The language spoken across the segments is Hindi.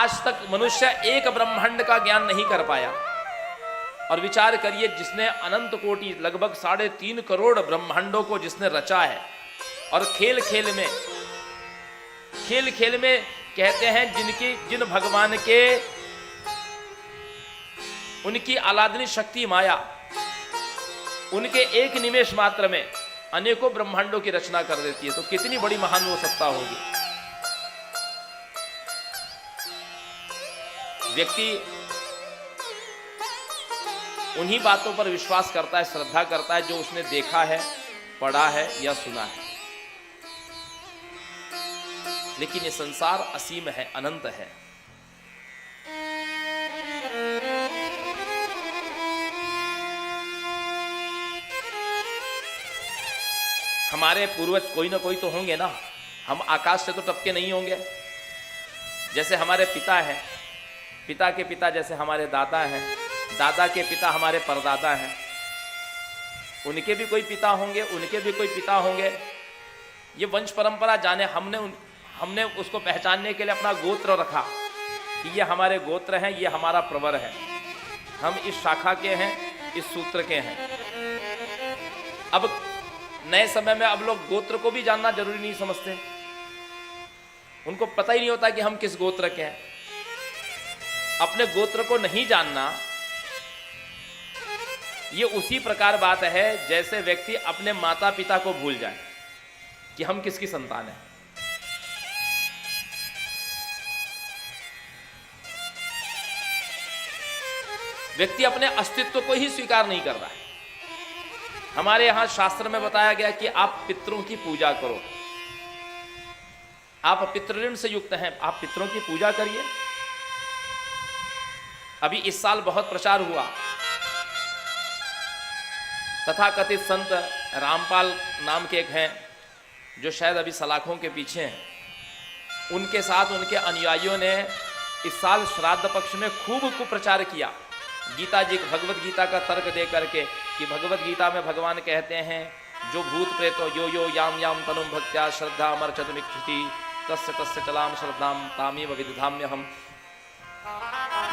आज तक मनुष्य एक ब्रह्मांड का ज्ञान नहीं कर पाया। और विचार करिए, जिसने अनंत कोटि लगभग 3.5 करोड़ ब्रह्मांडों को जिसने रचा है, और खेल खेल में कहते हैं जिन भगवान के उनकी आलादनी शक्ति माया, उनके एक निमेष मात्र में अनेकों ब्रह्मांडों की रचना कर देती है, तो कितनी बड़ी महान वो सत्ता होगी। व्यक्ति उन्हीं बातों पर विश्वास करता है, श्रद्धा करता है जो उसने देखा है, पढ़ा है या सुना है। लेकिन ये संसार असीम है, अनंत है। हमारे पूर्वज कोई ना कोई तो होंगे ना, हम आकाश से तो टपके नहीं होंगे। जैसे हमारे पिता हैं, पिता के पिता जैसे हमारे दादा हैं, दादा के पिता हमारे परदादा हैं, उनके भी कोई पिता होंगे, उनके भी कोई पिता होंगे। ये वंश परंपरा जाने, हमने उसको पहचानने के लिए अपना गोत्र रखा कि ये हमारे गोत्र हैं, ये हमारा प्रवर है, हम इस शाखा के हैं, इस सूत्र के हैं। अब नए समय में अब लोग गोत्र को भी जानना जरूरी नहीं समझते, उनको पता ही नहीं होता कि हम किस गोत्र के हैं। अपने गोत्र को नहीं जानना ये उसी प्रकार बात है जैसे व्यक्ति अपने माता पिता को भूल जाए कि हम किसकी संतान है। व्यक्ति अपने अस्तित्व को ही स्वीकार नहीं कर रहा है। हमारे यहां शास्त्र में बताया गया कि आप पितरों की पूजा करो, आप पितृऋण से युक्त हैं, आप पितरों की पूजा करिए। अभी इस साल बहुत प्रचार हुआ, तथाकथित संत रामपाल नाम के एक हैं जो शायद अभी सलाखों के पीछे हैं। उनके साथ उनके अनुयायियों ने इस साल श्राद्ध पक्ष में खूब कुप्रचार किया, गीता जी भगवत गीता का तर्क दे करके कि भगवत गीता में भगवान कहते हैं जो भूत प्रेतो यो यो याम याम तनुम भक्त्या श्रद्धा मर्चतमिक्षति तस्य तस्य चलाम श्रद्धाम तामेव विदधाम्य हम।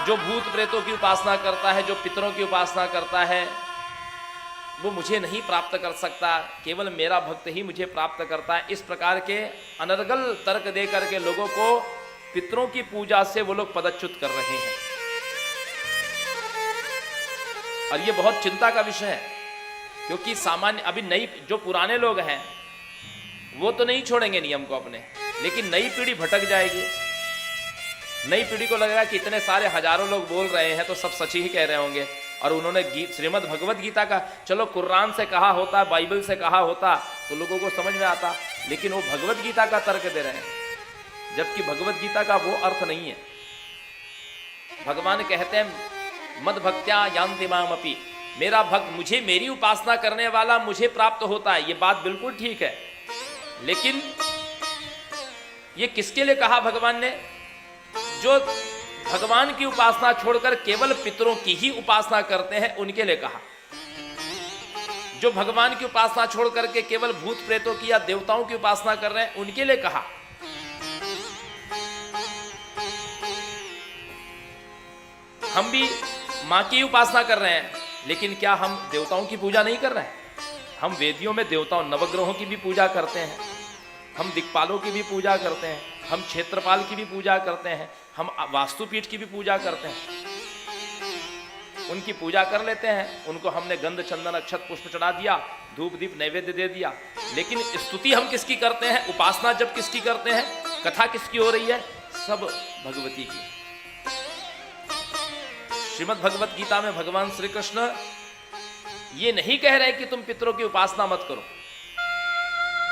जो भूत प्रेतों की उपासना करता है, जो पितरों की उपासना करता है, वो मुझे नहीं प्राप्त कर सकता, केवल मेरा भक्त ही मुझे प्राप्त करता है। इस प्रकार के अनर्गल तर्क दे करके लोगों को पितरों की पूजा से वो लोग पदच्युत कर रहे हैं। और ये बहुत चिंता का विषय है, क्योंकि सामान्य अभी नई जो पुराने लोग हैं वो तो नहीं छोड़ेंगे नियम को अपने, लेकिन नई पीढ़ी भटक जाएगी। नई पीढ़ी को लगेगा कि इतने सारे हजारों लोग बोल रहे हैं तो सब सच ही कह रहे होंगे। और उन्होंने श्रीमद् भगवत गीता का, चलो कुरान से कहा होता, बाइबल से कहा होता तो लोगों को समझ में आता, लेकिन वो भगवत गीता का तर्क दे रहे हैं, जबकि भगवत गीता का वो अर्थ नहीं है। भगवान कहते हैं मद भक्त्या यान्ति मामपि, मेरा भक्त, मुझे मेरी उपासना करने वाला मुझे प्राप्त होता है। ये बात बिल्कुल ठीक है, लेकिन ये किसके लिए कहा भगवान ने? जो भगवान की उपासना छोड़कर केवल पितरों की ही उपासना करते हैं उनके लिए कहा। जो भगवान की उपासना छोड़ करके केवल भूत प्रेतों की या देवताओं की उपासना कर रहे हैं उनके लिए कहा। हम भी मां की उपासना कर रहे हैं, लेकिन क्या हम देवताओं की पूजा नहीं कर रहे हैं? हम वेदियों में देवताओं नवग्रहों की भी पूजा करते हैं, हम दिक्पालों की भी पूजा करते हैं, हम क्षेत्रपाल की भी पूजा करते हैं, हम वास्तुपीठ की भी पूजा करते हैं। उनकी पूजा कर लेते हैं, उनको हमने गंध चंदन अक्षत पुष्प चढ़ा दिया, धूप दीप नैवेद्य दे दिया, लेकिन स्तुति हम किसकी करते हैं? उपासना जब किसकी करते हैं? कथा किसकी हो रही है? सब भगवती की। श्रीमद् भगवत गीता में भगवान श्री कृष्ण ये नहीं कह रहे कि तुम पितरों की उपासना मत करो।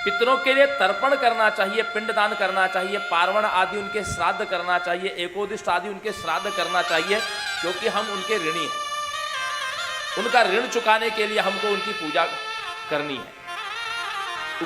पितरों के लिए तर्पण करना चाहिए, पिंडदान करना चाहिए, पार्वण आदि उनके श्राद्ध करना चाहिए, एकोदिष्ट आदि उनके श्राद्ध करना चाहिए, क्योंकि हम उनके ऋणी हैं। उनका ऋण चुकाने के लिए हमको उनकी पूजा करनी है।